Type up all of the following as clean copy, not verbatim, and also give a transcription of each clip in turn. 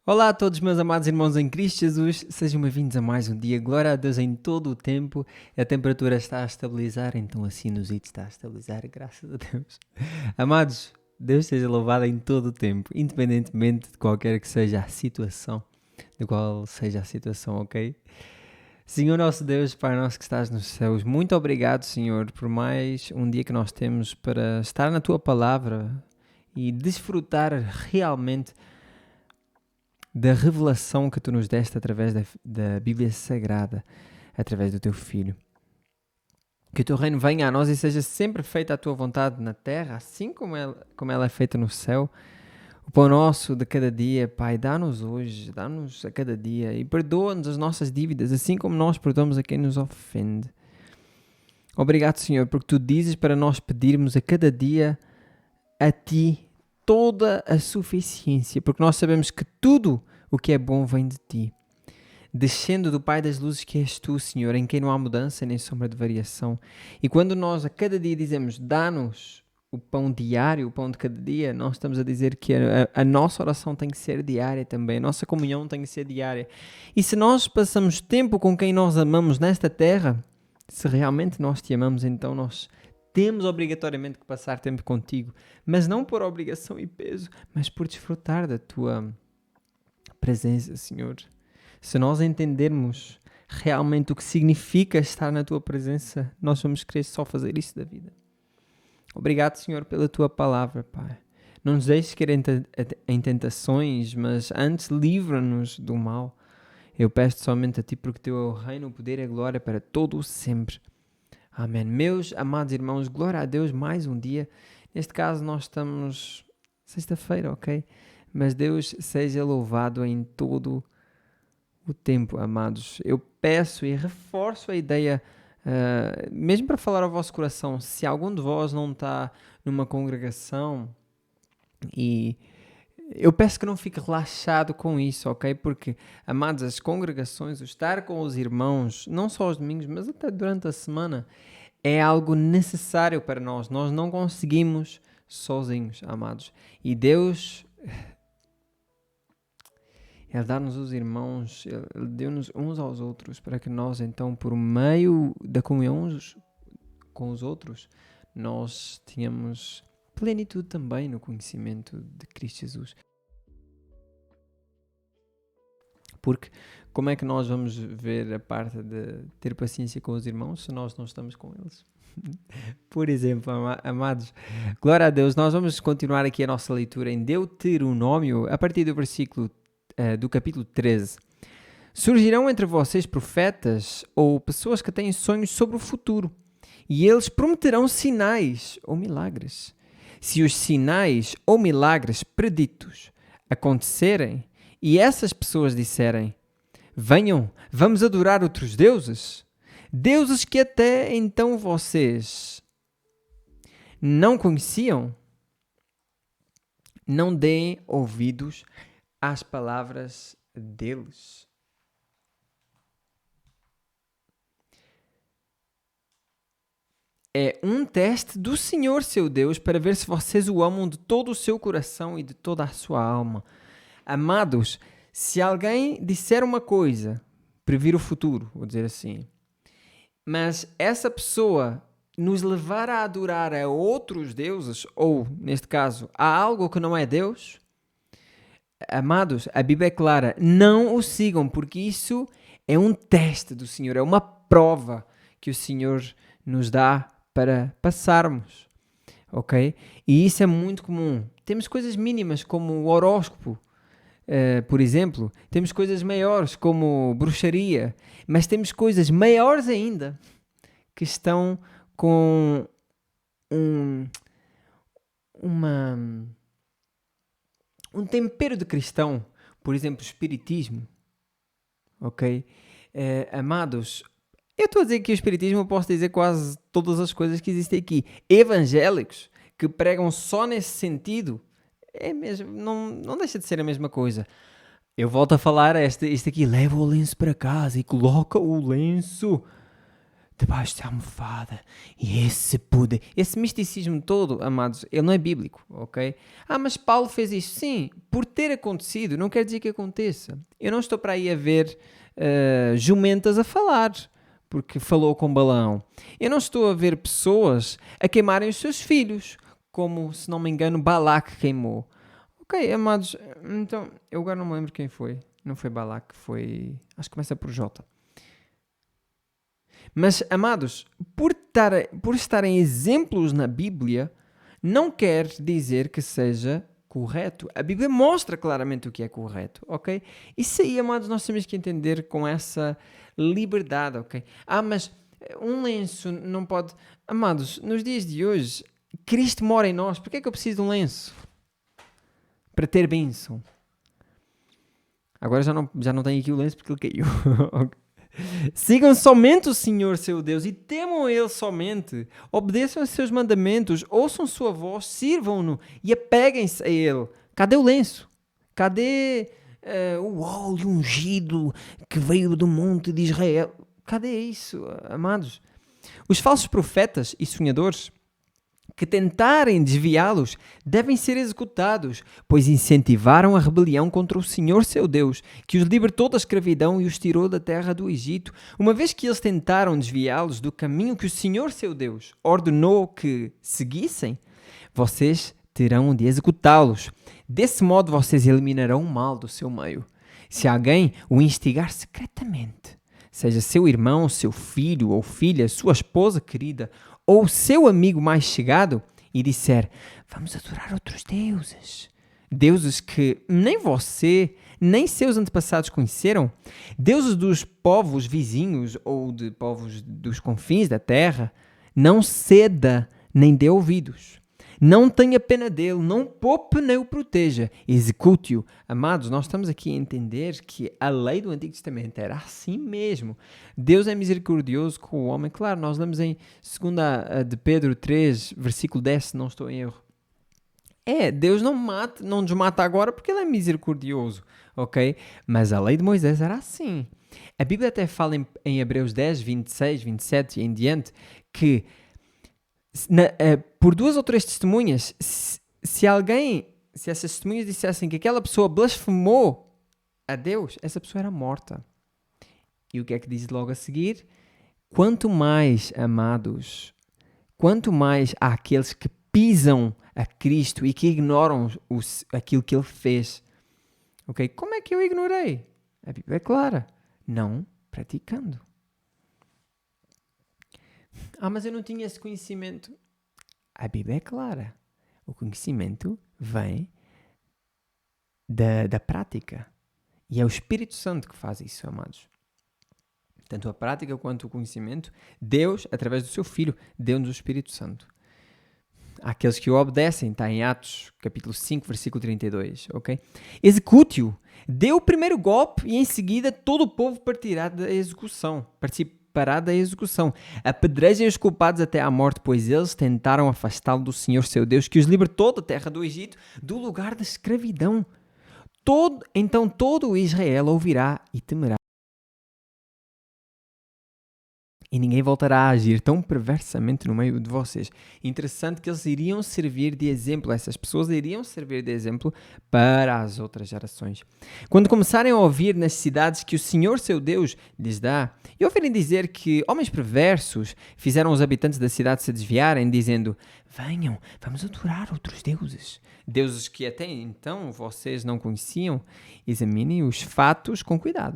Olá a todos, meus amados irmãos em Cristo Jesus, sejam bem-vindos a mais um dia. Glória a Deus em todo o tempo. A temperatura está a estabilizar, então a sinusite está a estabilizar, graças a Deus. Amados, Deus seja louvado em todo o tempo, independentemente de qualquer que seja a situação, de qual seja a situação, ok? Senhor nosso Deus, Pai nosso que estás nos céus, muito obrigado, Senhor, por mais um dia que nós temos para estar na Tua Palavra e desfrutar realmente da revelação que Tu nos deste através da Bíblia Sagrada, através do Teu Filho. Que o Teu reino venha a nós e seja sempre feita a Tua vontade na terra, assim como ela é feita no céu. O pão nosso de cada dia, Pai, dá-nos hoje, dá-nos a cada dia e perdoa-nos as nossas dívidas, assim como nós perdoamos a quem nos ofende. Obrigado, Senhor, porque Tu dizes para nós pedirmos a cada dia a Ti toda a suficiência, porque nós sabemos que tudo o que é bom vem de Ti. Descendo do Pai das luzes que és Tu, Senhor, em quem não há mudança nem sombra de variação. E quando nós a cada dia dizemos, dá-nos o pão diário, o pão de cada dia, nós estamos a dizer que a nossa oração tem que ser diária também, a nossa comunhão tem que ser diária. E se nós passamos tempo com quem nós amamos nesta terra, se realmente nós Te amamos, então nós temos obrigatoriamente que passar tempo contigo, mas não por obrigação e peso, mas por desfrutar da Tua presença, Senhor. Se nós entendermos realmente o que significa estar na Tua presença, nós vamos querer só fazer isso da vida. Obrigado, Senhor, pela Tua palavra, Pai. Não nos deixes cair em tentações, mas antes livra-nos do mal. Eu peço somente a Ti, porque Teu é o reino, o poder e a glória para todo o sempre. Amém. Meus amados irmãos, glória a Deus, mais um dia. Neste caso nós estamos sexta-feira, ok? Mas Deus seja louvado em todo o tempo, amados. Eu peço e reforço a ideia, mesmo para falar ao vosso coração, se algum de vós não está numa congregação, e eu peço que não fique relaxado com isso, ok? Porque, amados, as congregações, o estar com os irmãos, não só aos domingos, mas até durante a semana, é algo necessário para nós. Nós não conseguimos sozinhos, amados. E Deus, Ele dá-nos os irmãos, Ele deu-nos uns aos outros para que nós, então, por meio da comunhão uns com os outros, nós tenhamos plenitude também no conhecimento de Cristo Jesus. Porque como é que nós vamos ver a parte de ter paciência com os irmãos se nós não estamos com eles? Por exemplo, amados, glória a Deus, nós vamos continuar aqui a nossa leitura em Deuteronômio, a partir do versículo do capítulo 13. Surgirão entre vocês profetas ou pessoas que têm sonhos sobre o futuro, e eles prometerão sinais ou milagres. Se os sinais ou milagres preditos acontecerem e essas pessoas disserem: venham, vamos adorar outros deuses, deuses que até então vocês não conheciam, não deem ouvidos às palavras deles. É um teste do Senhor seu Deus para ver se vocês o amam de todo o seu coração e de toda a sua alma. Amados, se alguém disser uma coisa, previr o futuro, vou dizer assim, mas essa pessoa nos levar a adorar a outros deuses, ou, neste caso, a algo que não é Deus, amados, a Bíblia é clara, não o sigam, porque isso é um teste do Senhor, é uma prova que o Senhor nos dá para passarmos, ok? E isso é muito comum. Temos coisas mínimas como o horóscopo, por exemplo, temos coisas maiores como bruxaria, mas temos coisas maiores ainda que estão com um tempero de cristão, por exemplo, espiritismo, ok? Amados, eu estou a dizer que o espiritismo eu posso dizer quase todas as coisas que existem aqui. Evangélicos que pregam só nesse sentido, é mesmo, não deixa de ser a mesma coisa. Eu volto a falar este aqui, leva o lenço para casa e coloca o lenço. debaixo da almofada. E esse poder, esse misticismo todo, amados, ele não é bíblico, ok? Mas Paulo fez isso. Sim, por ter acontecido, não quer dizer que aconteça. Eu não estou para aí a ver jumentas a falar, porque falou com Balaão. Eu não estou a ver pessoas a queimarem os seus filhos, como, se não me engano, Balaque queimou. Ok, amados, então, eu agora não me lembro quem foi. Não foi Balaque, foi... Acho que começa por J. Mas, amados, por estarem exemplos na Bíblia, não quer dizer que seja correto. A Bíblia mostra claramente o que é correto, ok? Isso aí, amados, nós temos que entender com essa liberdade, ok? Mas um lenço não pode... Amados, nos dias de hoje, Cristo mora em nós. Por que é que eu preciso de um lenço? Para ter bênção. Agora já não tenho aqui o lenço porque ele caiu. Sigam somente o Senhor seu Deus e temam Ele somente. Obedeçam a seus mandamentos, ouçam sua voz, sirvam-no e apeguem-se a Ele. Cadê o lenço? Cadê o óleo ungido que veio do monte de Israel? Cadê isso, amados? Os falsos profetas e sonhadores que tentarem desviá-los devem ser executados, pois incentivaram a rebelião contra o Senhor seu Deus, que os libertou da escravidão e os tirou da terra do Egito, uma vez que eles tentaram desviá-los do caminho que o Senhor seu Deus ordenou que seguissem. Vocês terão de executá-los. Desse modo vocês eliminarão o mal do seu meio. Se alguém o instigar secretamente, seja seu irmão, seu filho ou filha, sua esposa querida, ou seu amigo mais chegado, e disser, vamos adorar outros deuses, deuses que nem você, nem seus antepassados conheceram, deuses dos povos vizinhos ou de povos dos confins da terra, não ceda nem dê ouvidos. Não tenha pena dele, não poupe nem o proteja, execute-o. Amados, nós estamos aqui a entender que a lei do Antigo Testamento era assim mesmo. Deus é misericordioso com o homem. Claro, nós lemos em 2 de Pedro 3, versículo 10, se não estou em erro. Deus não nos mata agora porque Ele é misericordioso, ok? Mas a lei de Moisés era assim. A Bíblia até fala em Hebreus 10, 26, 27 e em diante, que por 2 ou 3 testemunhas, se essas testemunhas dissessem que aquela pessoa blasfemou a Deus, essa pessoa era morta. E o que é que diz logo a seguir? Quanto mais, amados, quanto mais há aqueles que pisam a Cristo e que ignoram aquilo que Ele fez. Ok? Como é que eu ignorei? A Bíblia é clara. Não praticando. Mas eu não tinha esse conhecimento. A Bíblia é clara. O conhecimento vem da prática. E é o Espírito Santo que faz isso, amados. Tanto a prática quanto o conhecimento, Deus, através do seu Filho, deu-nos o Espírito Santo. Aqueles que o obedecem, está em Atos, capítulo 5, versículo 32, ok? Execute-o. Dê o primeiro golpe e em seguida todo o povo partirá da execução. Participará da execução. Apedrejem os culpados até à morte, pois eles tentaram afastá-lo do Senhor seu Deus, que os libertou da terra do Egito, do lugar da escravidão. Então todo Israel ouvirá e temerá. E ninguém voltará a agir tão perversamente no meio de vocês. Interessante que eles iriam servir de exemplo, essas pessoas iriam servir de exemplo para as outras gerações. Quando começarem a ouvir nas cidades que o Senhor seu Deus lhes dá, e ouvirem dizer que homens perversos fizeram os habitantes da cidade se desviarem, dizendo, venham, vamos adorar outros deuses. Deuses que até então vocês não conheciam, examinem os fatos com cuidado.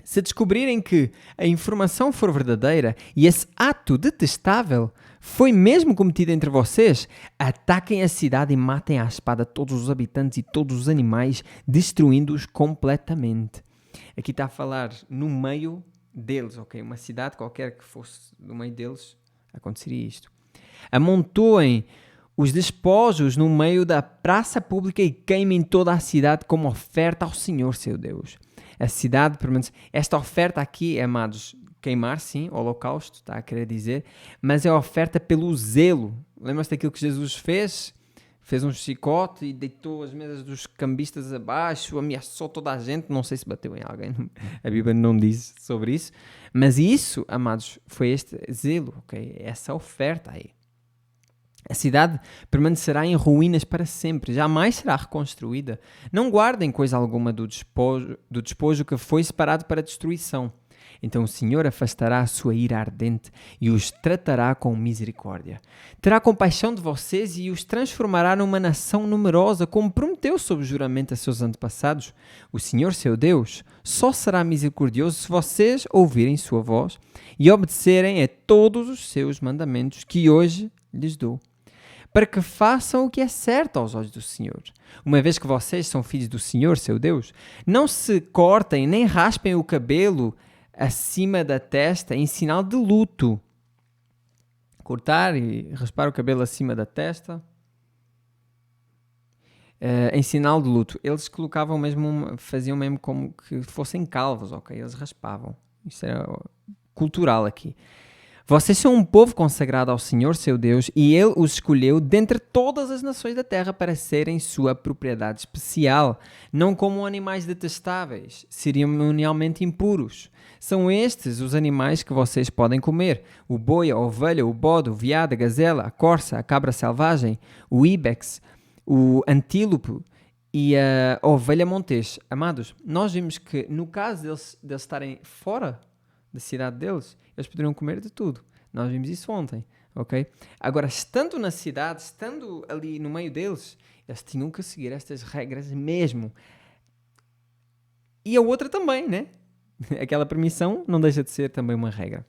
Se descobrirem que a informação for verdadeira e esse ato detestável foi mesmo cometido entre vocês, ataquem a cidade e matem à espada todos os habitantes e todos os animais, destruindo-os completamente. Aqui está a falar no meio deles, ok? Uma cidade qualquer que fosse no meio deles, aconteceria isto. Amontoem os despojos no meio da praça pública e queimem toda a cidade como oferta ao Senhor seu Deus. A cidade, pelo menos, esta oferta aqui, amados, queimar, sim, holocausto, está a querer dizer, mas é a oferta pelo zelo. Lembra-se daquilo que Jesus fez? fez um chicote e deitou as mesas dos cambistas abaixo, ameaçou toda a gente, não sei se bateu em alguém, a Bíblia não diz sobre isso, mas isso, amados, foi este zelo, ok? Essa oferta aí. A cidade permanecerá em ruínas para sempre, jamais será reconstruída. Não guardem coisa alguma do despojo que foi separado para destruição. Então o Senhor afastará a sua ira ardente e os tratará com misericórdia. Terá compaixão de vocês e os transformará numa nação numerosa, como prometeu sob juramento a seus antepassados. O Senhor, seu Deus, só será misericordioso se vocês ouvirem sua voz e obedecerem a todos os seus mandamentos que hoje lhes dou, para que façam o que é certo aos olhos do Senhor. Uma vez que vocês são filhos do Senhor, seu Deus, não se cortem nem raspem o cabelo acima da testa em sinal de luto. Cortar e raspar o cabelo acima da testa em sinal de luto. Eles colocavam mesmo, faziam mesmo como que fossem calvos, ok? Eles raspavam. Isso era cultural aqui. Vocês são um povo consagrado ao Senhor, seu Deus, e Ele os escolheu dentre todas as nações da terra para serem sua propriedade especial, não como animais detestáveis, cerimonialmente impuros. São estes os animais que vocês podem comer: o boi, a ovelha, o bode, o veado, a gazela, a corça, a cabra selvagem, o ibex, o antílope e a ovelha montês. Amados, nós vimos que no caso deles estarem fora da cidade deles, eles poderiam comer de tudo. Nós vimos isso ontem, ok? Agora, estando na cidade, estando ali no meio deles, eles tinham que seguir estas regras mesmo. E a outra também, né? Aquela permissão não deixa de ser também uma regra.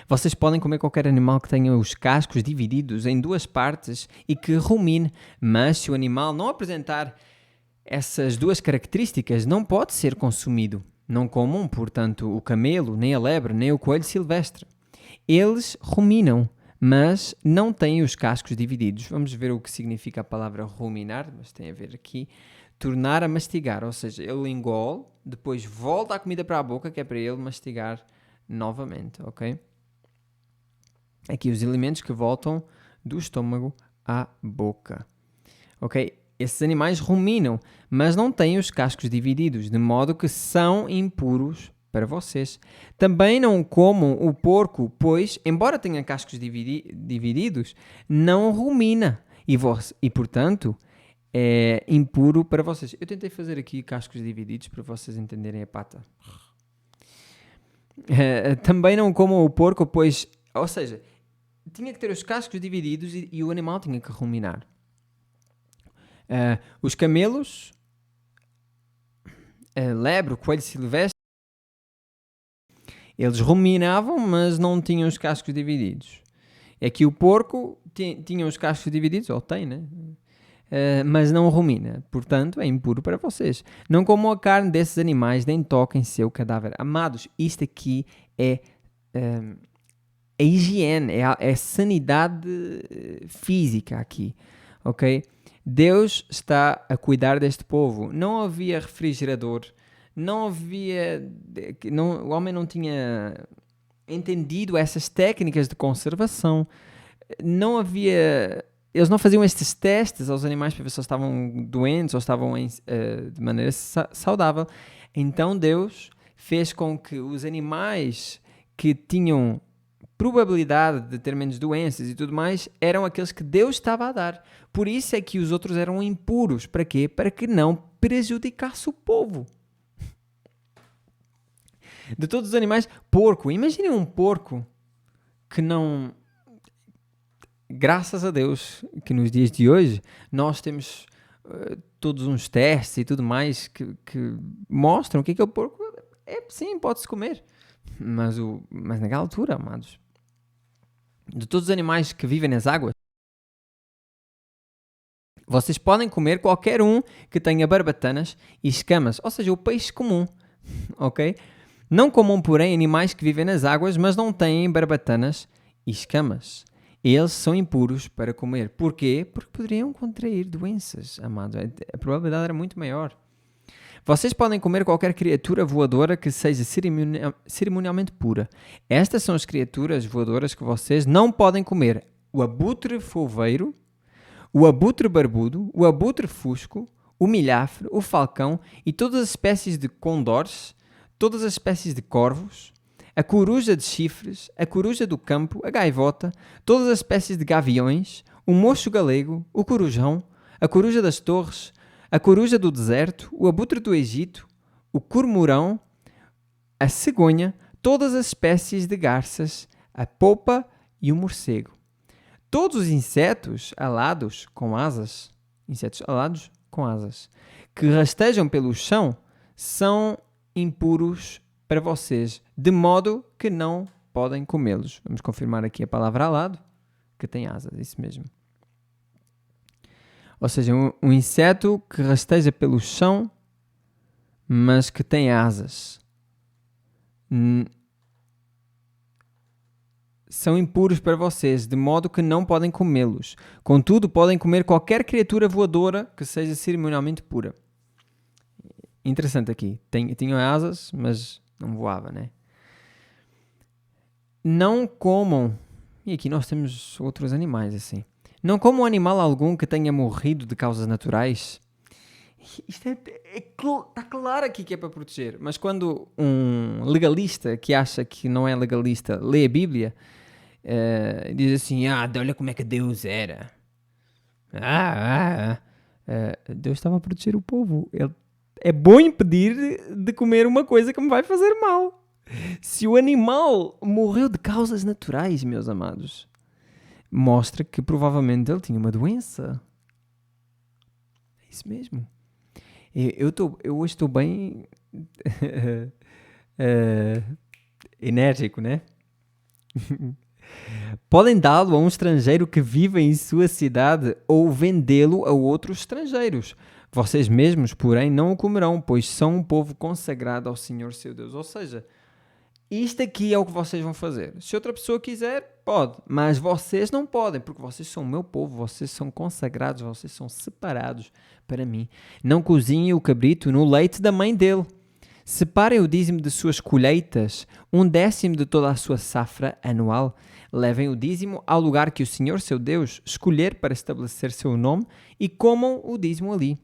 Vocês podem comer qualquer animal que tenha os cascos divididos em duas partes e que rumine, mas se o animal não apresentar essas duas características, não pode ser consumido. Não comam, portanto, o camelo, nem a lebre, nem o coelho silvestre. Eles ruminam, mas não têm os cascos divididos. Vamos ver o que significa a palavra ruminar, mas tem a ver aqui. Tornar a mastigar, ou seja, ele engole, depois volta a comida para a boca, que é para ele mastigar novamente, ok? Aqui os alimentos que voltam do estômago à boca, ok? Esses animais ruminam, mas não têm os cascos divididos, de modo que são impuros para vocês. Também não comam o porco, pois, embora tenha cascos divididos, não rumina e, portanto, é impuro para vocês. Eu tentei fazer aqui cascos divididos para vocês entenderem a pata. Também não comam o porco, pois, ou seja, tinha que ter os cascos divididos e o animal tinha que ruminar. Os camelos, a lebre, o coelho silvestre, eles ruminavam, mas não tinham os cascos divididos. É que o porco tinha os cascos divididos, ou tem, né? Mas não rumina. Portanto, é impuro para vocês. Não comam a carne desses animais, nem toquem seu cadáver. Amados, isto aqui é a higiene, é a sanidade física aqui, ok? Deus está a cuidar deste povo. Não havia refrigerador, não havia... o homem não tinha entendido essas técnicas de conservação. Não havia... Eles não faziam estes testes aos animais para ver se eles estavam doentes ou estavam de maneira saudável. Então Deus fez com que os animais que tinham probabilidade de ter menos doenças e tudo mais, eram aqueles que Deus estava a dar. Por isso é que os outros eram impuros. Para quê? Para que não prejudicasse o povo. De todos os animais, porco. Imaginem um porco que não... Graças a Deus que nos dias de hoje nós temos todos uns testes e tudo mais que mostram que aquele porco sim, pode-se comer. Mas naquela altura, amados, de todos os animais que vivem nas águas, vocês podem comer qualquer um que tenha barbatanas e escamas, ou seja, o peixe comum, ok? Não comam, porém, animais que vivem nas águas, mas não têm barbatanas e escamas. Eles são impuros para comer. Porquê? Porque poderiam contrair doenças, amados. A probabilidade era muito maior. Vocês podem comer qualquer criatura voadora que seja cerimonialmente pura. Estas são as criaturas voadoras que vocês não podem comer: o abutre folveiro, o abutre barbudo, o abutre fusco, o milhafre, o falcão e todas as espécies de condores, todas as espécies de corvos, a coruja de chifres, a coruja do campo, a gaivota, todas as espécies de gaviões, o mocho galego, o corujão, a coruja das torres, a coruja do deserto, o abutre do Egito, o cormorão, a cegonha, todas as espécies de garças, a popa e o morcego. Todos os insetos alados com asas, que rastejam pelo chão, são impuros para vocês, de modo que não podem comê-los. Vamos confirmar aqui a palavra alado, que tem asas, isso mesmo. Ou seja, um inseto que rasteja pelo chão, mas que tem asas. São impuros para vocês, de modo que não podem comê-los. Contudo, podem comer qualquer criatura voadora que seja cerimonialmente pura. Interessante aqui. Tinham asas, mas não voava, né? Não comam... E aqui nós temos outros animais, assim. Não comam animal algum que tenha morrido de causas naturais. Isto está claro aqui que é para proteger. Mas quando um legalista que acha que não é legalista lê a Bíblia, diz assim, olha como é que Deus era. Deus estava a proteger o povo. Ele é bom impedir de comer uma coisa que me vai fazer mal. Se o animal morreu de causas naturais, meus amados, mostra que provavelmente ele tinha uma doença. É isso mesmo. Eu hoje estou bem enérgico, né? Podem dá-lo a um estrangeiro que vive em sua cidade ou vendê-lo a outros estrangeiros. Vocês mesmos, porém, não o comerão, pois são um povo consagrado ao Senhor seu Deus. Ou seja, isto aqui é o que vocês vão fazer. Se outra pessoa quiser, pode. Mas vocês não podem, porque vocês são o meu povo, vocês são consagrados, vocês são separados para mim. Não cozinhem o cabrito no leite da mãe dele. Separem o dízimo de suas colheitas, 1/10 de toda a sua safra anual. Levem o dízimo ao lugar que o Senhor, seu Deus, escolher para estabelecer seu nome e comam o dízimo ali.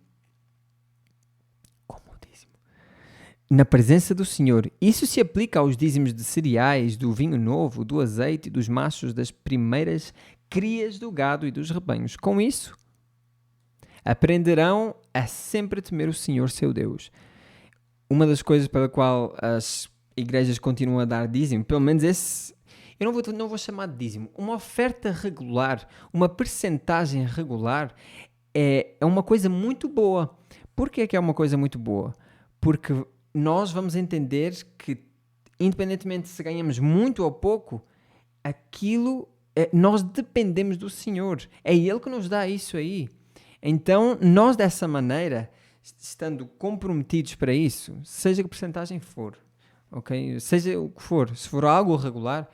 Na presença do Senhor. Isso se aplica aos dízimos de cereais, do vinho novo, do azeite, dos machos, das primeiras crias do gado e dos rebanhos. Com isso, aprenderão a sempre temer o Senhor, seu Deus. Uma das coisas pela qual as igrejas continuam a dar dízimo, pelo menos esse, eu não vou chamar de dízimo, uma oferta regular, uma percentagem regular é uma coisa muito boa. Por que é uma coisa muito boa? Porque nós vamos entender que, independentemente se ganhamos muito ou pouco, nós dependemos do Senhor. É Ele que nos dá isso aí. Então, nós dessa maneira, estando comprometidos para isso, seja que percentagem for, ok? Seja o que for, se for algo regular,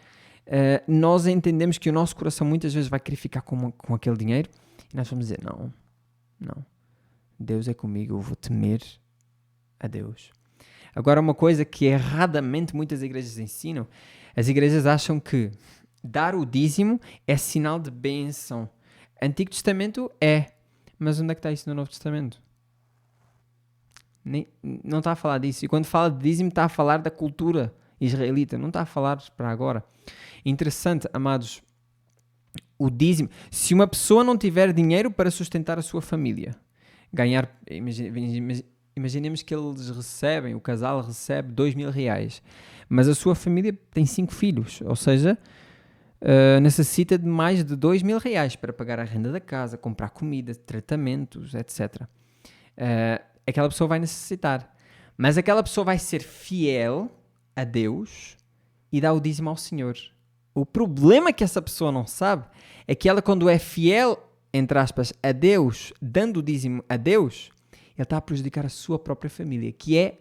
nós entendemos que o nosso coração muitas vezes vai querer ficar com aquele dinheiro e nós vamos dizer, não, Deus é comigo, eu vou temer a Deus. Agora, uma coisa que erradamente muitas igrejas ensinam, as igrejas acham que dar o dízimo é sinal de bênção. Antigo Testamento é, mas onde é que está isso no Novo Testamento? Não está a falar disso. E quando fala de dízimo, está a falar da cultura israelita, não está a falar para agora. Interessante, amados, o dízimo. Se uma pessoa não tiver dinheiro para sustentar a sua família, imaginemos que eles recebem, o casal recebe 2.000 reais, mas a sua família tem 5 filhos, ou seja, necessita de mais de 2.000 reais para pagar a renda da casa, comprar comida, tratamentos, etc. Aquela pessoa vai necessitar. Mas aquela pessoa vai ser fiel a Deus e dá o dízimo ao Senhor. O problema que essa pessoa não sabe é que ela, quando é fiel, entre aspas, a Deus, dando o dízimo a Deus, ele está a prejudicar a sua própria família, que é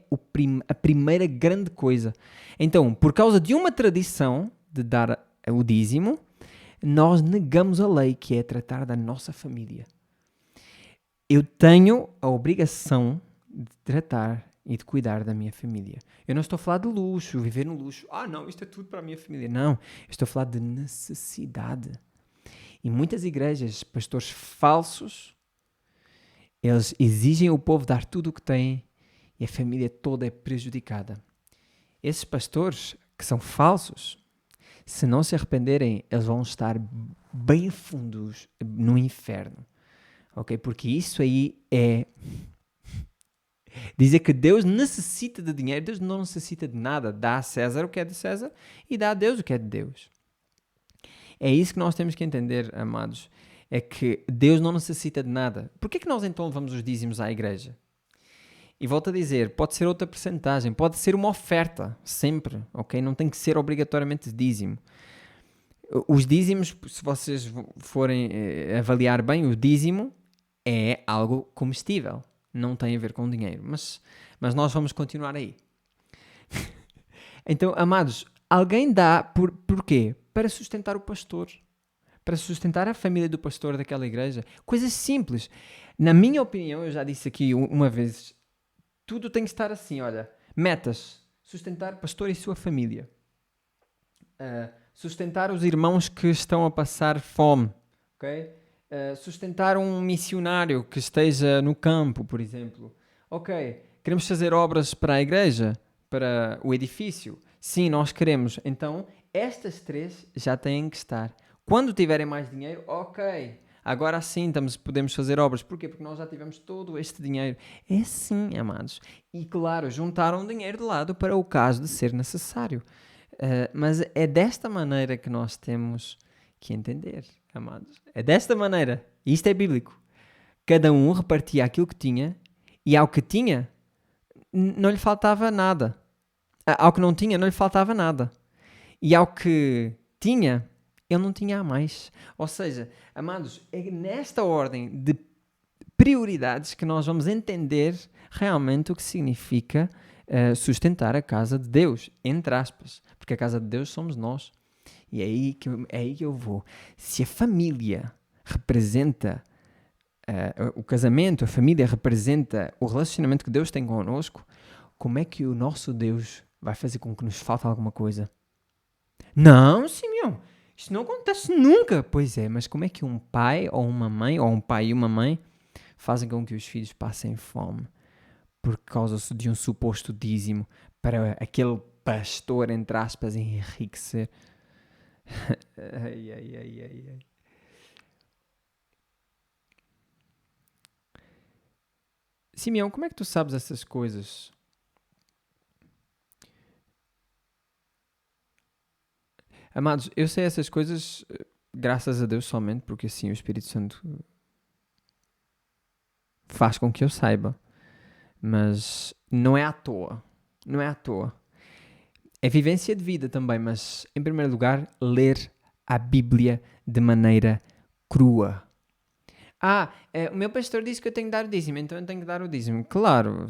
a primeira grande coisa. Então, por causa de uma tradição de dar o dízimo, nós negamos a lei, que é tratar da nossa família. Eu tenho a obrigação de tratar e de cuidar da minha família. Eu não estou a falar de luxo, viver no luxo. Não, isto é tudo para a minha família. Não, eu estou a falar de necessidade. E muitas igrejas, pastores falsos, eles exigem o povo dar tudo o que têm e a família toda é prejudicada. Esses pastores que são falsos, se não se arrependerem, eles vão estar bem fundos no inferno. Ok? Porque isso aí é dizer que Deus necessita de dinheiro. Deus não necessita de nada. Dá a César o que é de César e dá a Deus o que é de Deus. É isso que nós temos que entender, amados. É que Deus não necessita de nada. Por que é que nós então levamos os dízimos à igreja? E volto a dizer, pode ser outra percentagem, pode ser uma oferta, sempre, ok? Não tem que ser obrigatoriamente dízimo. Os dízimos, se vocês forem avaliar bem, o dízimo é algo comestível, não tem a ver com dinheiro, mas nós vamos continuar aí. Então, amados, alguém dá, porquê? Para sustentar o pastor, para sustentar a família do pastor daquela igreja. Coisas simples. Na minha opinião, eu já disse aqui uma vez, tudo tem que estar assim, olha, metas, sustentar o pastor e sua família. Sustentar os irmãos que estão a passar fome, ok? Sustentar um missionário que esteja no campo, por exemplo. Ok, queremos fazer obras para a igreja, para o edifício? Sim, nós queremos. Então, estas três já têm que estar. Quando tiverem mais dinheiro, ok, agora sim podemos fazer obras. Porquê? Porque nós já tivemos todo este dinheiro. É assim, amados. E claro, juntaram dinheiro de lado para o caso de ser necessário. Mas é desta maneira que nós temos que entender, amados. É desta maneira. Isto é bíblico. Cada um repartia aquilo que tinha e ao que tinha não lhe faltava nada. Ao que não tinha não lhe faltava nada. E ao que tinha, ele não tinha a mais. Ou seja, amados, é nesta ordem de prioridades que nós vamos entender realmente o que significa sustentar a casa de Deus, entre aspas, porque a casa de Deus somos nós. E é aí que eu vou. Se a família representa o casamento, a família representa o relacionamento que Deus tem connosco, como é que o nosso Deus vai fazer com que nos falte alguma coisa? Não, Simeão, isso não acontece nunca. Pois é, mas como é que um pai ou uma mãe, ou um pai e uma mãe, fazem com que os filhos passem fome por causa de um suposto dízimo para aquele pastor, entre aspas, enriquecer? ai. Simeão, como é que tu sabes essas coisas? Amados, eu sei essas coisas graças a Deus somente, porque assim o Espírito Santo faz com que eu saiba. Mas não é à toa. Não é à toa. É vivência de vida também, mas em primeiro lugar, ler a Bíblia de maneira crua. O meu pastor disse que eu tenho que dar o dízimo, então eu tenho que dar o dízimo. Claro,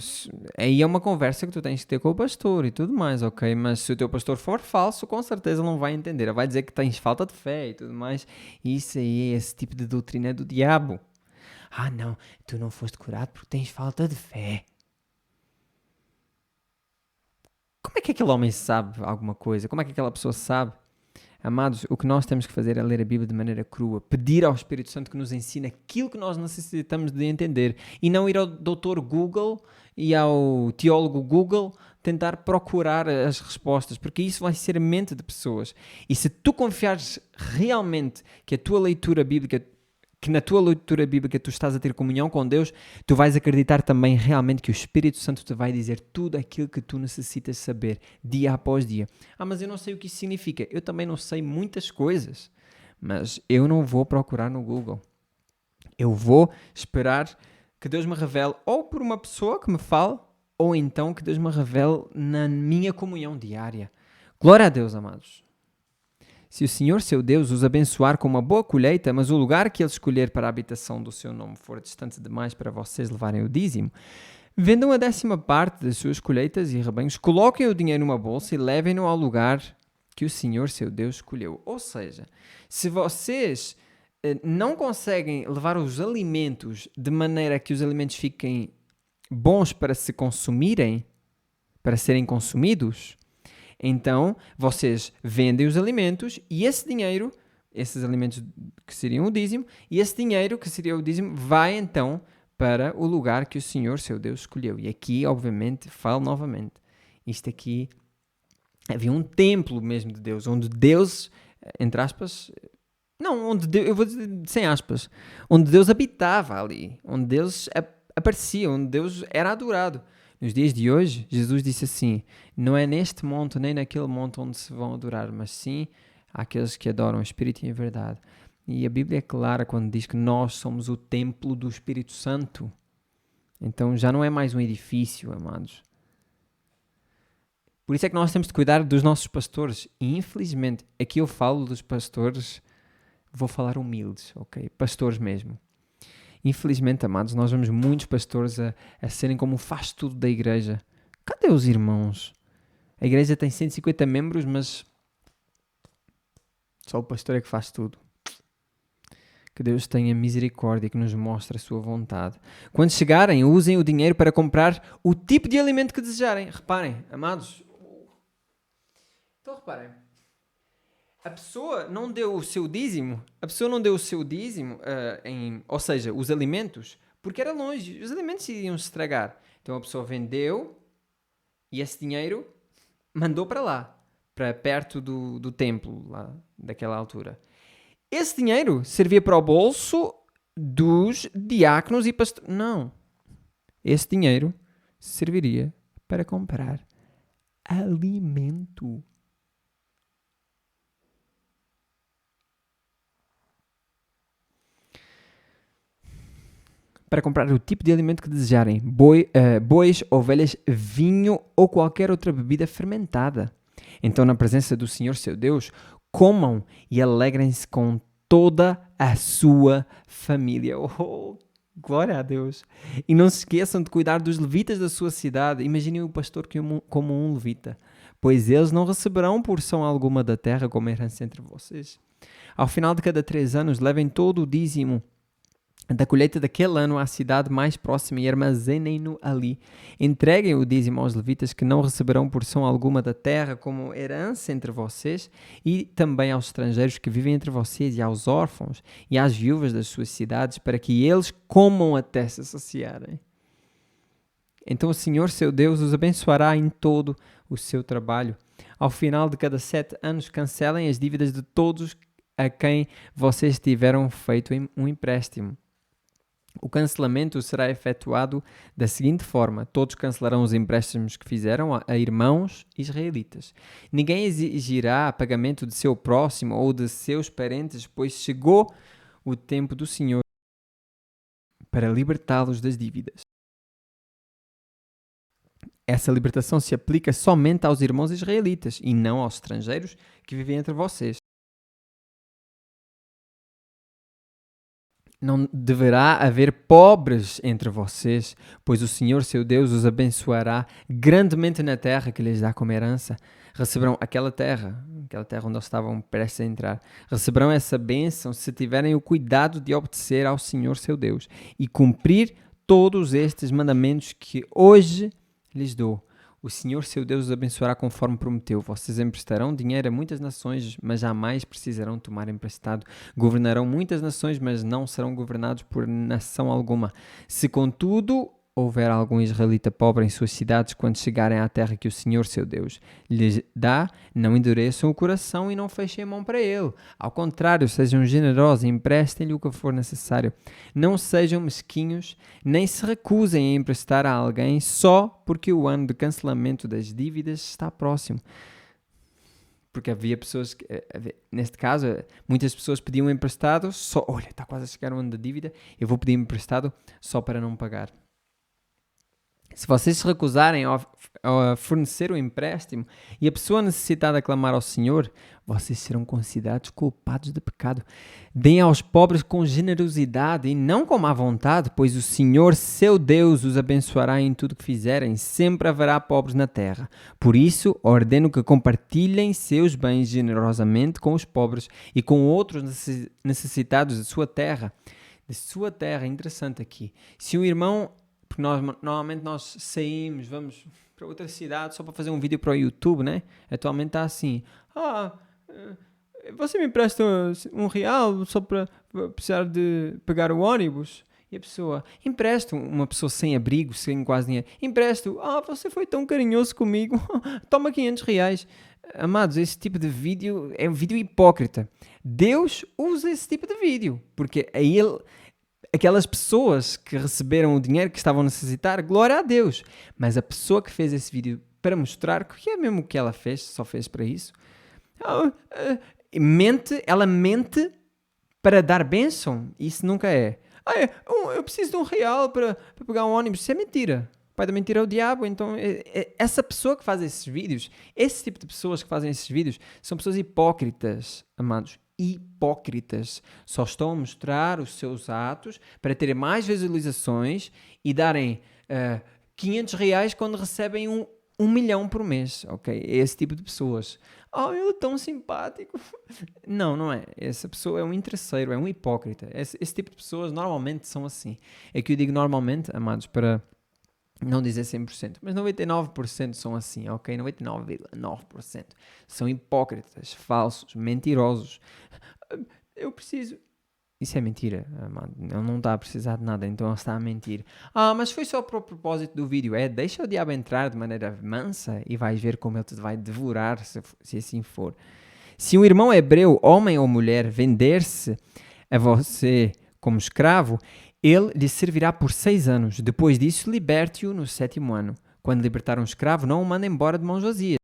aí é uma conversa que tu tens que ter com o pastor e tudo mais, ok? Mas se o teu pastor for falso, com certeza ele não vai entender. Ele vai dizer que tens falta de fé e tudo mais. E isso aí, esse tipo de doutrina é do diabo. Não, tu não foste curado porque tens falta de fé. Como é que aquele homem sabe alguma coisa? Como é que aquela pessoa sabe? Amados, o que nós temos que fazer é ler a Bíblia de maneira crua, pedir ao Espírito Santo que nos ensine aquilo que nós necessitamos de entender e não ir ao doutor Google e ao teólogo Google tentar procurar as respostas, porque isso vai ser a mente de pessoas. E se tu confiares realmente que a tua leitura bíblica, que na tua leitura bíblica tu estás a ter comunhão com Deus, tu vais acreditar também realmente que o Espírito Santo te vai dizer tudo aquilo que tu necessitas saber, dia após dia. Mas eu não sei o que isso significa. Eu também não sei muitas coisas, mas eu não vou procurar no Google. Eu vou esperar que Deus me revele ou por uma pessoa que me fale, ou então que Deus me revele na minha comunhão diária. Glória a Deus, amados. Se o Senhor, seu Deus, os abençoar com uma boa colheita, mas o lugar que ele escolher para a habitação do seu nome for distante demais para vocês levarem o dízimo, vendam a 10ª parte das suas colheitas e rebanhos, coloquem o dinheiro numa bolsa e levem-no ao lugar que o Senhor, seu Deus, escolheu. Ou seja, se vocês não conseguem levar os alimentos de maneira que os alimentos fiquem bons para se consumirem, para serem consumidos, então vocês vendem os alimentos e esse dinheiro, esses alimentos que seriam o dízimo, e esse dinheiro que seria o dízimo vai então para o lugar que o Senhor, seu Deus, escolheu. E aqui, obviamente, falo novamente, isto aqui havia um templo mesmo de Deus, onde Deus, entre aspas, não, onde Deus, eu vou dizer sem aspas, onde Deus habitava ali, onde Deus aparecia, onde Deus era adorado. Nos dias de hoje, Jesus disse assim: não é neste monte nem naquele monte onde se vão adorar, mas sim àqueles que adoram o Espírito e em verdade. E a Bíblia é clara quando diz que nós somos o templo do Espírito Santo. Então já não é mais um edifício, amados. Por isso é que nós temos de cuidar dos nossos pastores. E infelizmente, aqui eu falo dos pastores, vou falar humildes, ok? Pastores mesmo. Infelizmente, amados, nós vemos muitos pastores a serem como o faz tudo da igreja. Cadê os irmãos? A igreja tem 150 membros, mas só o pastor é que faz tudo. Que Deus tenha misericórdia, que nos mostre a sua vontade. Quando chegarem, usem o dinheiro para comprar o tipo de alimento que desejarem. Reparem, amados. Então reparem. A pessoa não deu o seu dízimo, ou seja, os alimentos, porque era longe, os alimentos iriam se estragar. Então a pessoa vendeu e esse dinheiro mandou para lá, para perto do templo, lá daquela altura. Esse dinheiro servia para o bolso dos diáconos e pastores. Não. Esse dinheiro serviria para comprar alimento. Para comprar o tipo de alimento que desejarem, bois, ovelhas, vinho ou qualquer outra bebida fermentada. Então, na presença do Senhor, seu Deus, comam e alegrem-se com toda a sua família. Oh, glória a Deus! E não se esqueçam de cuidar dos levitas da sua cidade. Imaginem o pastor como um levita, pois eles não receberão porção alguma da terra como herança entre vocês. Ao final de cada 3 anos, levem todo o dízimo da colheita daquele ano à cidade mais próxima e armazenem-no ali. Entreguem o dízimo aos levitas que não receberão porção alguma da terra como herança entre vocês e também aos estrangeiros que vivem entre vocês e aos órfãos e às viúvas das suas cidades para que eles comam até se saciarem. Então o Senhor, seu Deus, os abençoará em todo o seu trabalho. Ao final de cada 7 anos, cancelem as dívidas de todos a quem vocês tiveram feito um empréstimo. O cancelamento será efetuado da seguinte forma: todos cancelarão os empréstimos que fizeram a irmãos israelitas. Ninguém exigirá pagamento de seu próximo ou de seus parentes, pois chegou o tempo do Senhor para libertá-los das dívidas. Essa libertação se aplica somente aos irmãos israelitas e não aos estrangeiros que vivem entre vocês. Não deverá haver pobres entre vocês, pois o Senhor, seu Deus, os abençoará grandemente na terra que lhes dá como herança. Receberão aquela terra onde eles estavam prestes a entrar. Receberão essa bênção se tiverem o cuidado de obedecer ao Senhor, seu Deus, e cumprir todos estes mandamentos que hoje lhes dou. O Senhor, seu Deus, os abençoará conforme prometeu. Vocês emprestarão dinheiro a muitas nações, mas jamais precisarão tomar emprestado. Governarão muitas nações, mas não serão governados por nação alguma. Se, contudo, houver algum israelita pobre em suas cidades, quando chegarem à terra que o Senhor, seu Deus, lhes dá, não endureçam o coração e não fechem a mão para ele. Ao contrário, sejam generosos e emprestem-lhe o que for necessário. Não sejam mesquinhos, nem se recusem a emprestar a alguém só porque o ano de cancelamento das dívidas está próximo. Porque havia pessoas que, neste caso, muitas pessoas pediam emprestado só, olha, está quase a chegar o ano da dívida, eu vou pedir emprestado só para não pagar. Se vocês se recusarem a fornecer o empréstimo e a pessoa necessitada clamar ao Senhor, vocês serão considerados culpados de pecado. Deem aos pobres com generosidade e não com má vontade, pois o Senhor, seu Deus, os abençoará em tudo que fizerem. Sempre haverá pobres na terra. Por isso, ordeno que compartilhem seus bens generosamente com os pobres e com outros necessitados de sua terra. De sua terra, interessante aqui. Se um irmão... Porque normalmente nós saímos, vamos para outra cidade só para fazer um vídeo para o YouTube, né? Atualmente está assim. você me empresta R$ 1 só para precisar de pegar o ônibus? E a pessoa, empresto, uma pessoa sem abrigo, sem quase dinheiro, empresto, você foi tão carinhoso comigo, toma R$ 500. Amados, esse tipo de vídeo é um vídeo hipócrita. Deus usa esse tipo de vídeo, porque a ele, aquelas pessoas que receberam o dinheiro que estavam a necessitar, glória a Deus. Mas a pessoa que fez esse vídeo para mostrar que é mesmo o que ela fez, só fez para isso, ela mente para dar bênção. Isso nunca é. Eu preciso de R$ 1 para pegar um ônibus. Isso é mentira. O pai da mentira é o diabo. Então, essa pessoa que faz esses vídeos, esse tipo de pessoas que fazem esses vídeos, são pessoas hipócritas, amados. Hipócritas. Só estão a mostrar os seus atos para terem mais visualizações e darem R$ 500 quando recebem um milhão por mês, ok? É esse tipo de pessoas. Ele é tão simpático. Não, não é. Essa pessoa é um interesseiro, é um hipócrita. Esse tipo de pessoas normalmente são assim. É que eu digo normalmente, amados, para não dizer 100%, mas 99% são assim, ok? 99,9% são hipócritas, falsos, mentirosos. Eu preciso... Isso é mentira, amado. Ele não está a precisar de nada, então ele está a mentir. Mas foi só para o propósito do vídeo. Deixa o diabo entrar de maneira mansa e vais ver como ele te vai devorar, se assim for. Se um irmão hebreu, homem ou mulher, vender-se a você como escravo, ele lhe servirá por 6 anos. Depois disso, liberte-o no 7º ano. Quando libertar um escravo, não o manda embora de mãos vazias.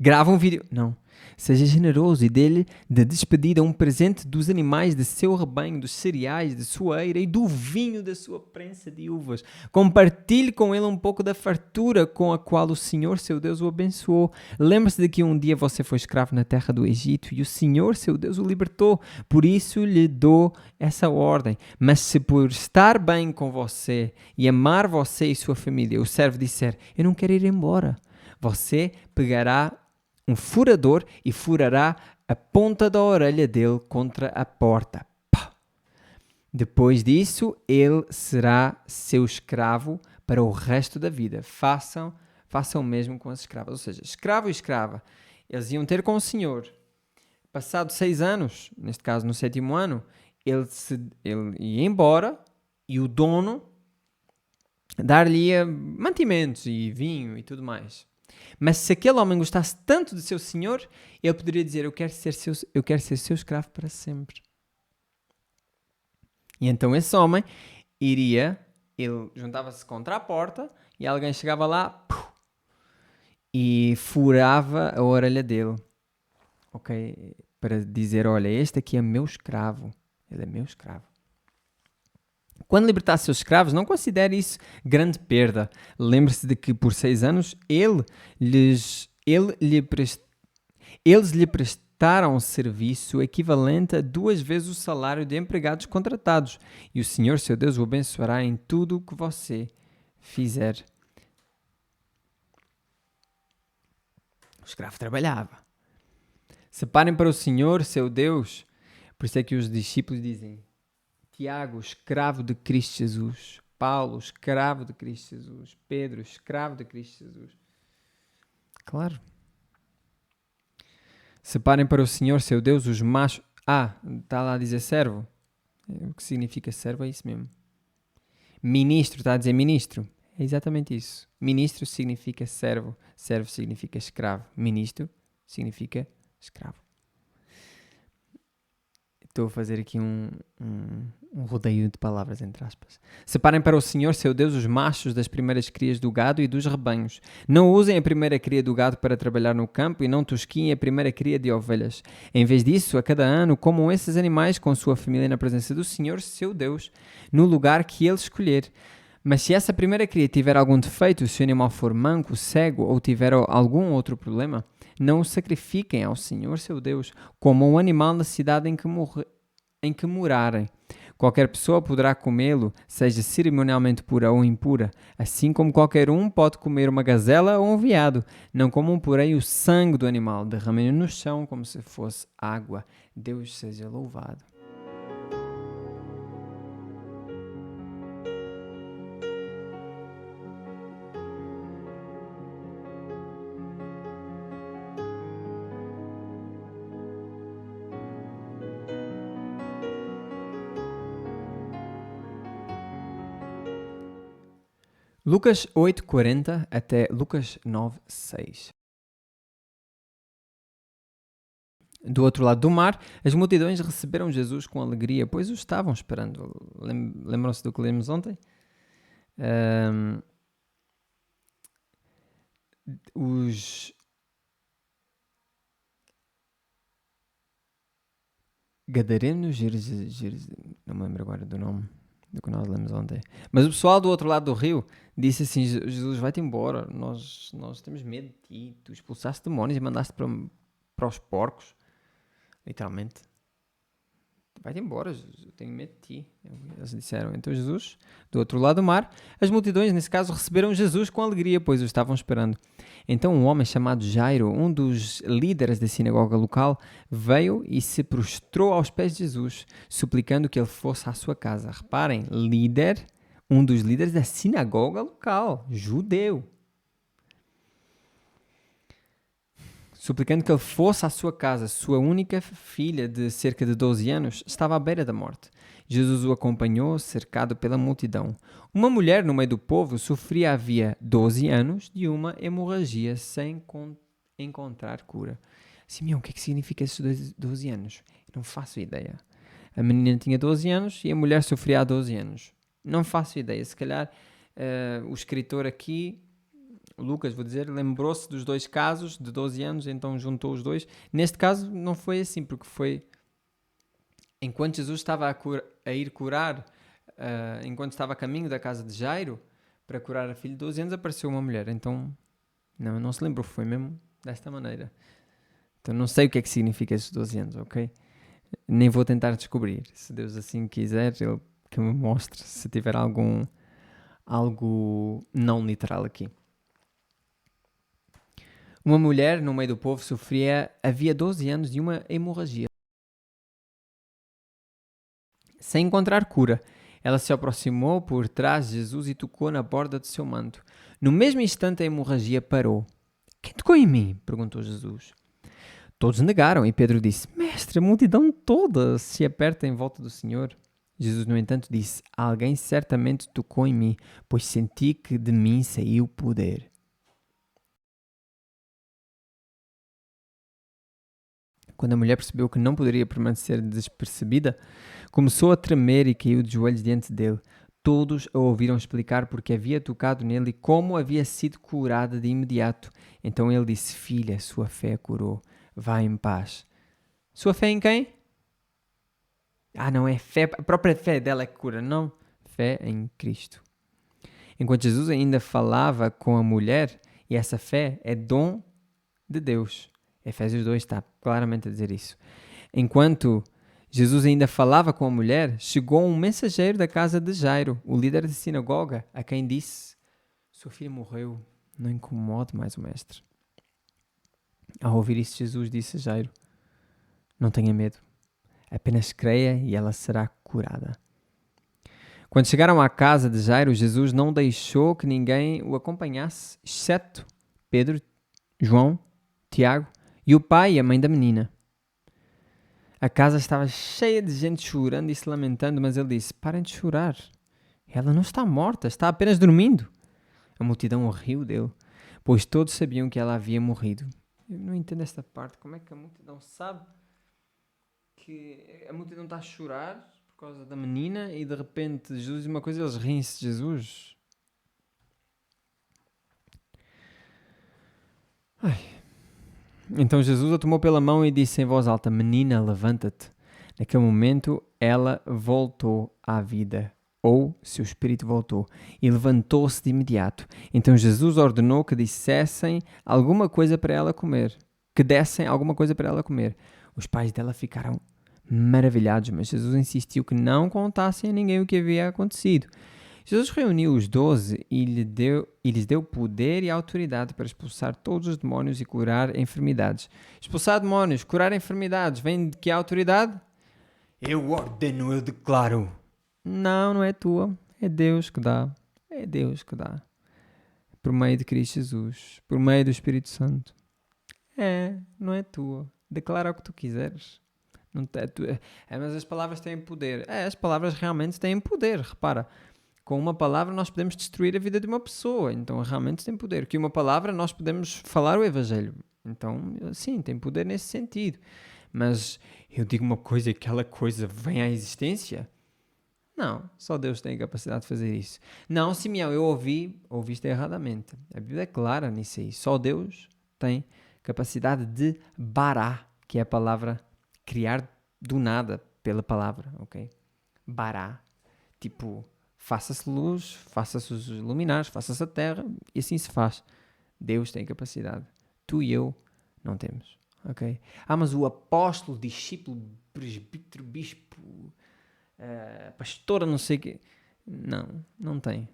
Grava um vídeo. Não. Seja generoso e dê-lhe de despedida um presente dos animais de seu rebanho, dos cereais, de sua eira e do vinho da sua prensa de uvas. Compartilhe com ele um pouco da fartura com a qual o Senhor, seu Deus, o abençoou. Lembre-se de que um dia você foi escravo na terra do Egito e o Senhor, seu Deus, o libertou. Por isso lhe dou essa ordem. Mas se por estar bem com você e amar você e sua família, o servo disser, eu não quero ir embora, você pegará um furador e furará a ponta da orelha dele contra a porta. Pá. Depois disso, ele será seu escravo para o resto da vida. Façam o mesmo com as escravas. Ou seja, escravo e escrava, eles iam ter com o Senhor. Passado 6 anos, neste caso no 7º ano, ele ia embora e o dono dar-lhe mantimentos e vinho e tudo mais. Mas se aquele homem gostasse tanto de seu senhor, ele poderia dizer, eu quero ser seu escravo para sempre. E então esse homem ele juntava-se contra a porta e alguém chegava lá e furava a orelha dele. Ok? Para dizer, olha, este aqui é meu escravo. Ele é meu escravo. Quando libertasse seus escravos, não considere isso grande perda. Lembre-se de que por 6 anos eles lhe prestaram serviço equivalente a 2 vezes o salário de empregados contratados. E o Senhor, seu Deus, o abençoará em tudo o que você fizer. O escravo trabalhava. Separem para o Senhor, seu Deus. Por isso é que os discípulos dizem, Tiago, escravo de Cristo Jesus. Paulo, escravo de Cristo Jesus. Pedro, escravo de Cristo Jesus. Claro. Separem para o Senhor, seu Deus, os machos... está lá a dizer servo. O que significa servo é isso mesmo. Ministro, está a dizer ministro. É exatamente isso. Ministro significa servo. Servo significa escravo. Ministro significa escravo. Estou a fazer aqui um rodeio de palavras, entre aspas. Separem para o Senhor, seu Deus, os machos das primeiras crias do gado e dos rebanhos. Não usem a primeira cria do gado para trabalhar no campo e não tosquiem a primeira cria de ovelhas. Em vez disso, a cada ano, comam esses animais com sua família na presença do Senhor, seu Deus, no lugar que ele escolher. Mas se essa primeira cria tiver algum defeito, se o animal for manco, cego ou tiver algum outro problema, não o sacrifiquem ao Senhor, seu Deus, como um animal na cidade em que morarem. Qualquer pessoa poderá comê-lo, seja cerimonialmente pura ou impura, assim como qualquer um pode comer uma gazela ou um veado. Não comam, porém, o sangue do animal, derramem-no no chão como se fosse água. Deus seja louvado. Lucas 8:40 até Lucas 9:6. Do outro lado do mar, as multidões receberam Jesus com alegria, pois o estavam esperando. Lembram-se do que lemos ontem? Os Gadarenos, não me lembro agora do nome do que nós lemos ontem. Mas o pessoal do outro lado do rio disse assim: Jesus, vai-te embora, nós temos medo de ti, tu expulsaste demónios e mandaste para os porcos, literalmente. Vai-te embora, Jesus, eu tenho medo de ti. Eles disseram. Então Jesus, do outro lado do mar, as multidões, nesse caso, receberam Jesus com alegria, pois o estavam esperando. Então um homem chamado Jairo, um dos líderes da sinagoga local, veio e se prostrou aos pés de Jesus, suplicando que ele fosse à sua casa. Reparem, líder, um dos líderes da sinagoga local, judeu. Suplicando que ele fosse à sua casa. Sua única filha, de cerca de 12 anos, estava à beira da morte. Jesus o acompanhou, cercado pela multidão. Uma mulher no meio do povo sofria havia 12 anos de uma hemorragia sem encontrar cura. Simeão, o que é que significa esses 12 anos? Eu não faço ideia. A menina tinha 12 anos e a mulher sofria há 12 anos. Não faço ideia. Se calhar o escritor aqui, Lucas, vou dizer, lembrou-se dos dois casos de 12 anos, então juntou os dois. Neste caso não foi assim, porque foi enquanto Jesus estava a ir curar, enquanto estava a caminho da casa de Jairo para curar a filha de 12 anos, apareceu uma mulher. Então não se lembrou, foi mesmo desta maneira. Então não sei o que é que significa esses 12 anos, ok? Nem vou tentar descobrir. Se Deus assim quiser, Ele que me mostre se tiver algo não literal aqui. Uma mulher no meio do povo sofria havia 12 anos de uma hemorragia. Sem encontrar cura, ela se aproximou por trás de Jesus e tocou na borda de seu manto. No mesmo instante a hemorragia parou. Quem tocou em mim? Perguntou Jesus. Todos negaram e Pedro disse: Mestre, a multidão toda se aperta em volta do Senhor. Jesus, no entanto, disse: Alguém certamente tocou em mim, pois senti que de mim saiu poder. Quando a mulher percebeu que não poderia permanecer despercebida, começou a tremer e caiu de joelhos diante dele. Todos a ouviram explicar porque havia tocado nele e como havia sido curada de imediato. Então ele disse: Filha, sua fé a curou. Vá em paz. Sua fé em quem? Não é fé, a própria fé dela é que cura, não. Fé em Cristo. Enquanto Jesus ainda falava com a mulher, e essa fé é dom de Deus. Efésios 2 está claramente a dizer isso. Enquanto Jesus ainda falava com a mulher, chegou um mensageiro da casa de Jairo, o líder da sinagoga, a quem disse: Seu filho morreu, não incomode mais o mestre. Ao ouvir isso, Jesus disse a Jairo: Não tenha medo, apenas creia e ela será curada. Quando chegaram à casa de Jairo, Jesus não deixou que ninguém o acompanhasse, exceto Pedro, João, Tiago e o pai e a mãe da menina. A casa estava cheia de gente chorando e se lamentando, mas ele disse: Parem de chorar. Ela não está morta, está apenas dormindo. A multidão riu dele, pois todos sabiam que ela havia morrido. Eu não entendo esta parte. Como é que a multidão sabe que a multidão está a chorar por causa da menina e de repente Jesus diz uma coisa e eles riem-se de Jesus? Então Jesus a tomou pela mão e disse em voz alta: Menina, levanta-te. Naquele momento ela voltou à vida, ou seu espírito voltou, e levantou-se de imediato. Então Jesus ordenou que dissessem alguma coisa para ela comer. Que dessem alguma coisa para ela comer. Os pais dela ficaram maravilhados, mas Jesus insistiu que não contassem a ninguém o que havia acontecido. Jesus reuniu os 12 e lhes deu poder e autoridade para expulsar todos os demónios e curar enfermidades. Expulsar demónios, curar enfermidades, vem de que autoridade? Eu ordeno, eu declaro. Não é tua, é Deus que dá. É Deus que dá. Por meio de Cristo Jesus, por meio do Espírito Santo. Não é tua. Declara o que tu quiseres. Não mas as palavras têm poder. As palavras realmente têm poder, repara. Com uma palavra nós podemos destruir a vida de uma pessoa, então realmente tem poder. Com uma palavra nós podemos falar o Evangelho, então sim, tem poder nesse sentido. Mas eu digo uma coisa e aquela coisa vem à existência? Não, só Deus tem a capacidade de fazer isso. Não, Simeão, eu ouviste erradamente. A Bíblia é clara nisso aí. Só Deus tem capacidade de bará, que é a palavra criar do nada pela palavra, ok? Bará, tipo, faça-se luz, faça-se os luminares, faça-se a terra, e assim se faz. Deus tem capacidade. Tu e eu não temos, ok? Mas o apóstolo, discípulo, presbítero, bispo, pastora, não sei o quê. Não tem.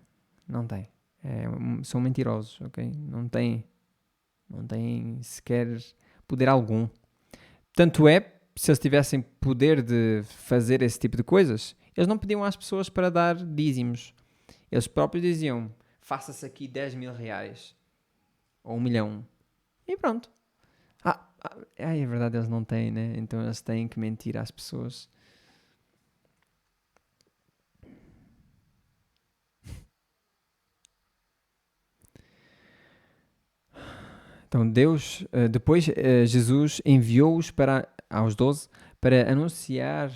São mentirosos, ok? Não tem sequer poder algum. Tanto é, se eles tivessem poder de fazer esse tipo de coisas, eles não pediam às pessoas para dar dízimos. Eles próprios diziam, faça-se aqui 10 mil reais. Ou 1 milhão. E pronto. É verdade, eles não têm, né? Então eles têm que mentir às pessoas. Então Deus, depois Jesus enviou-os aos 12 para anunciar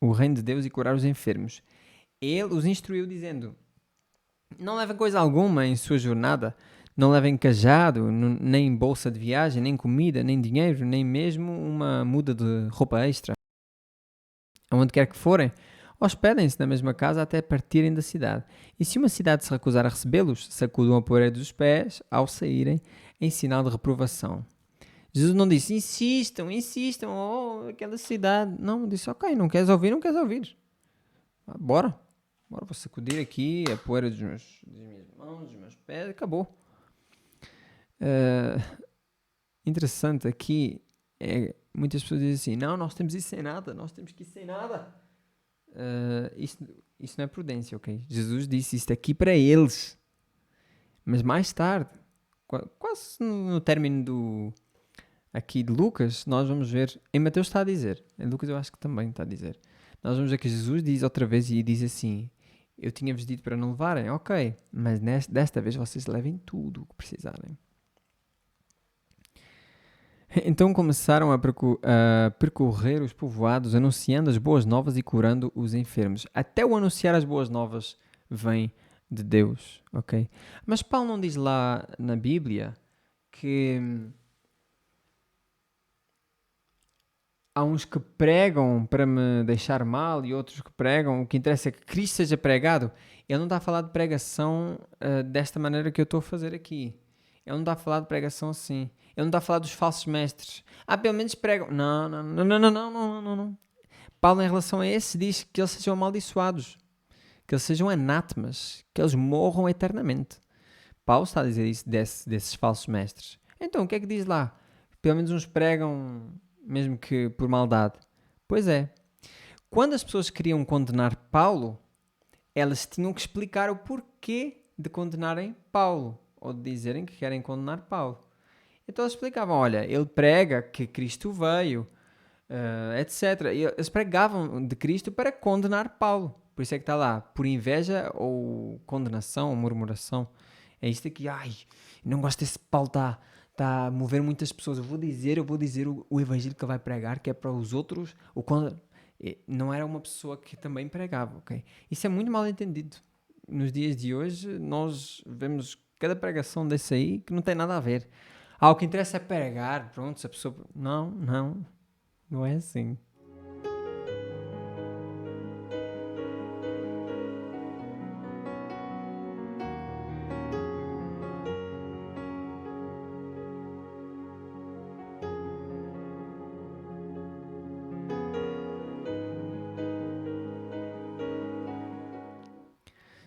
o reino de Deus e curar os enfermos. Ele os instruiu dizendo, não levem coisa alguma em sua jornada, não levem cajado, nem bolsa de viagem, nem comida, nem dinheiro, nem mesmo uma muda de roupa extra. Aonde quer que forem, hospedem-se na mesma casa até partirem da cidade. E se uma cidade se recusar a recebê-los, sacudam a poeira dos pés ao saírem, em sinal de reprovação. Jesus não disse, insistam, aquela cidade. Não, disse, ok, não queres ouvir. Bora, vou sacudir aqui a poeira das minhas mãos, dos meus pés, acabou. Interessante aqui, muitas pessoas dizem assim, não, nós temos isso sem nada, isso não é prudência, ok? Jesus disse isto aqui para eles. Mas mais tarde, quase no término aqui de Lucas, nós vamos ver, em Mateus está a dizer, em Lucas eu acho que também está a dizer, nós vamos ver que Jesus diz outra vez e diz assim, eu tinha-vos dito para não levarem, ok, mas desta vez vocês levem tudo o que precisarem. Então começaram a percorrer os povoados, anunciando as boas novas e curando os enfermos. Até o anunciar as boas novas vem de Deus, ok? Mas Paulo não diz lá na Bíblia que há uns que pregam para me deixar mal e outros que pregam, o que interessa é que Cristo seja pregado. Ele não está a falar de pregação desta maneira que eu estou a fazer aqui. Ele não está a falar de pregação assim. Ele não está a falar dos falsos mestres. Pelo menos pregam. Não. Paulo, em relação a esse, diz que eles sejam amaldiçoados, que eles sejam anátemas, que eles morram eternamente. Paulo está a dizer isso desses falsos mestres. Então, o que é que diz lá? Pelo menos uns pregam, mesmo que por maldade. Pois é. Quando as pessoas queriam condenar Paulo, elas tinham que explicar o porquê de condenarem Paulo, ou de dizerem que querem condenar Paulo. Então eles explicavam, olha, ele prega que Cristo veio, etc. E eles pregavam de Cristo para condenar Paulo. Por isso é que está lá, por inveja ou condenação ou murmuração. É isto aqui, não gosto desse Paulo, está a mover muitas pessoas. Eu vou dizer o evangelho que ele vai pregar, que é para os outros. Não era uma pessoa que também pregava, ok? Isso é muito mal entendido. Nos dias de hoje, nós vemos cada pregação desse aí que não tem nada a ver. O que interessa é pregar, pronto, se a pessoa... Não é assim.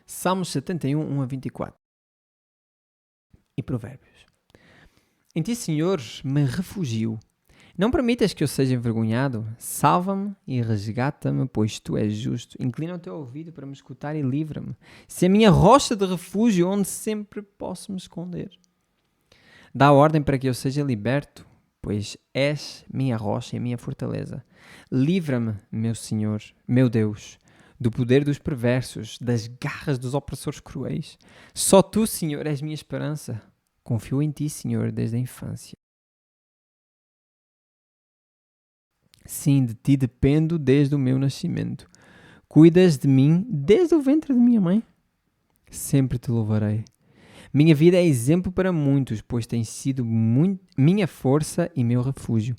Salmos 71, 1 a 24. E Provérbios. Em ti, Senhor, me refugio. Não permitas que eu seja envergonhado. Salva-me e resgata-me, pois tu és justo. Inclina o teu ouvido para me escutar e livra-me. Se a minha rocha de refúgio, onde sempre posso me esconder. Dá ordem para que eu seja liberto, pois és minha rocha e minha fortaleza. Livra-me, meu Senhor, meu Deus. do poder dos perversos, das garras dos opressores cruéis. Só tu, Senhor, és minha esperança. Confio em ti, Senhor, desde a infância. Sim, de ti dependo desde o meu nascimento. Cuidas de mim desde o ventre de minha mãe. Sempre te louvarei. Minha vida é exemplo para muitos, pois tens sido minha força e meu refúgio.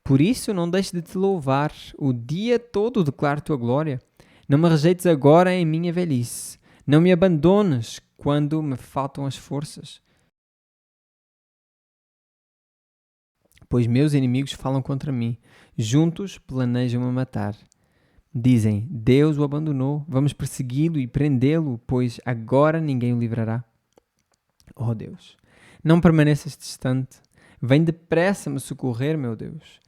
Por isso não deixe de te louvar. O dia todo declaro tua glória. Não me rejeites agora em minha velhice. Não me abandones quando me faltam as forças. Pois meus inimigos falam contra mim. Juntos planejam-me matar. Dizem, Deus o abandonou. Vamos persegui-lo e prendê-lo, pois agora ninguém o livrará. Oh Deus, não permaneças distante. Vem depressa me socorrer, meu Deus.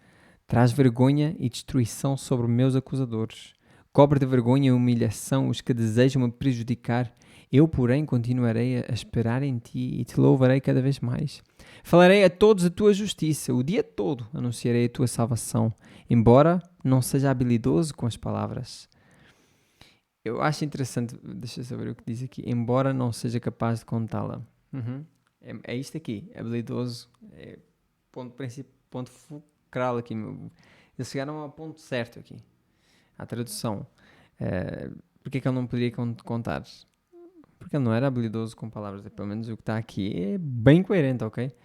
Traz vergonha e destruição sobre meus acusadores. Cobre de vergonha e humilhação os que desejam me prejudicar. Eu, porém, continuarei a esperar em ti e te louvarei cada vez mais. Falarei a todos a tua justiça. O dia todo anunciarei a tua salvação, embora não seja habilidoso com as palavras. Eu acho interessante, deixa eu saber o que diz aqui, embora não seja capaz de contá-la. É isto aqui, habilidoso, é ponto fulcral aqui. Eles chegaram ao ponto certo aqui, à tradução. Porque é que ele não poderia contar? Porque ele não era habilidoso com palavras, pelo menos o que está aqui é bem coerente, ok?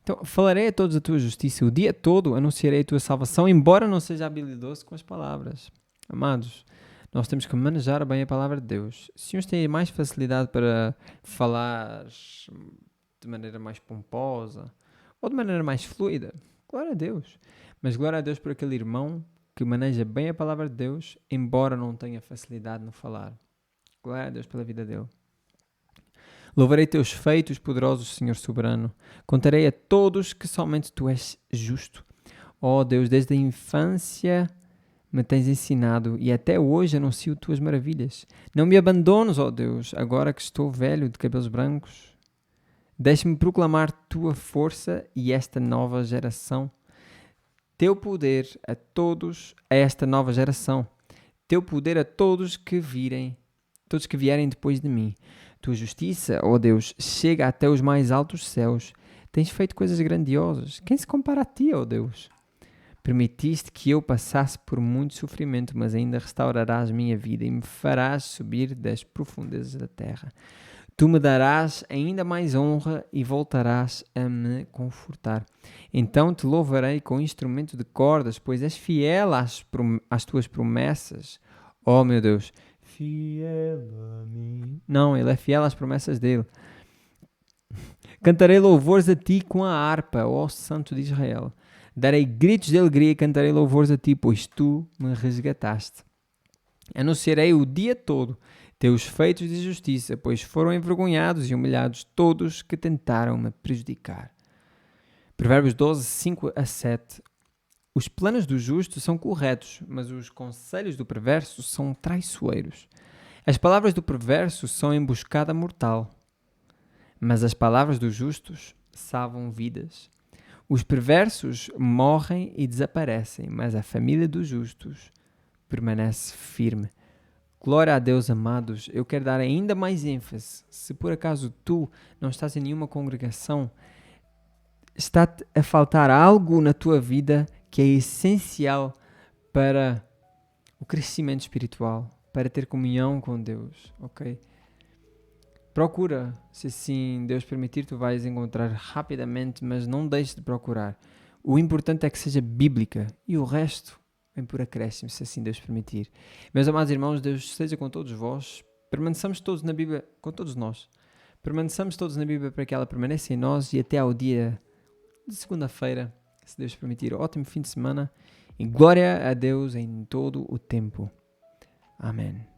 Então, falarei a todos a tua justiça, o dia todo anunciarei a tua salvação, embora não seja habilidoso com as palavras. Amados, nós temos que manejar bem a palavra de Deus. Se uns têm mais facilidade para falar de maneira mais pomposa ou de maneira mais fluida, glória a Deus. Mas glória a Deus por aquele irmão que maneja bem a palavra de Deus, embora não tenha facilidade no falar. Glória a Deus pela vida dele. Louvarei teus feitos poderosos, Senhor soberano. Contarei a todos que somente tu és justo. Ó Deus, desde a infância me tens ensinado e até hoje anuncio tuas maravilhas. Não me abandones, ó Deus, agora que estou velho de cabelos brancos. Deixa-me proclamar tua força e esta nova geração. Teu poder a todos, a esta nova geração. Teu poder a todos que vierem depois de mim. Tua justiça, ó Deus, chega até os mais altos céus. Tens feito coisas grandiosas. Quem se compara a ti, ó Deus? Permitiste que eu passasse por muito sofrimento, mas ainda restaurarás minha vida e me farás subir das profundezas da terra. Tu me darás ainda mais honra e voltarás a me confortar. Então te louvarei com instrumento de cordas, pois és fiel às tuas promessas. Oh, meu Deus, fiel a mim. Não, ele é fiel às promessas dele. Cantarei louvores a ti com a harpa, ó Santo de Israel. Darei gritos de alegria e cantarei louvores a ti, pois tu me resgataste. Anunciarei o dia todo teus feitos de justiça, pois foram envergonhados e humilhados todos que tentaram me prejudicar. Provérbios 12, 5 a 7. Os planos do justo são corretos, mas os conselhos do perverso são traiçoeiros. As palavras do perverso são emboscada mortal, mas as palavras dos justos salvam vidas. Os perversos morrem e desaparecem, mas a família dos justos permanece firme. Glória a Deus, amados. Eu quero dar ainda mais ênfase. Se por acaso tu não estás em nenhuma congregação, está a faltar algo na tua vida que é essencial para o crescimento espiritual, para ter comunhão com Deus, ok? Procura, se assim Deus permitir, tu vais encontrar rapidamente, mas não deixes de procurar. O importante é que seja bíblica e o resto vem por acréscimo, se assim Deus permitir. Meus amados irmãos, Deus seja com todos vós. Permaneçamos todos na Bíblia, com todos nós. Permaneçamos todos na Bíblia para que ela permaneça em nós e até ao dia de segunda-feira, se Deus permitir. Ótimo fim de semana e glória a Deus em todo o tempo. Amém.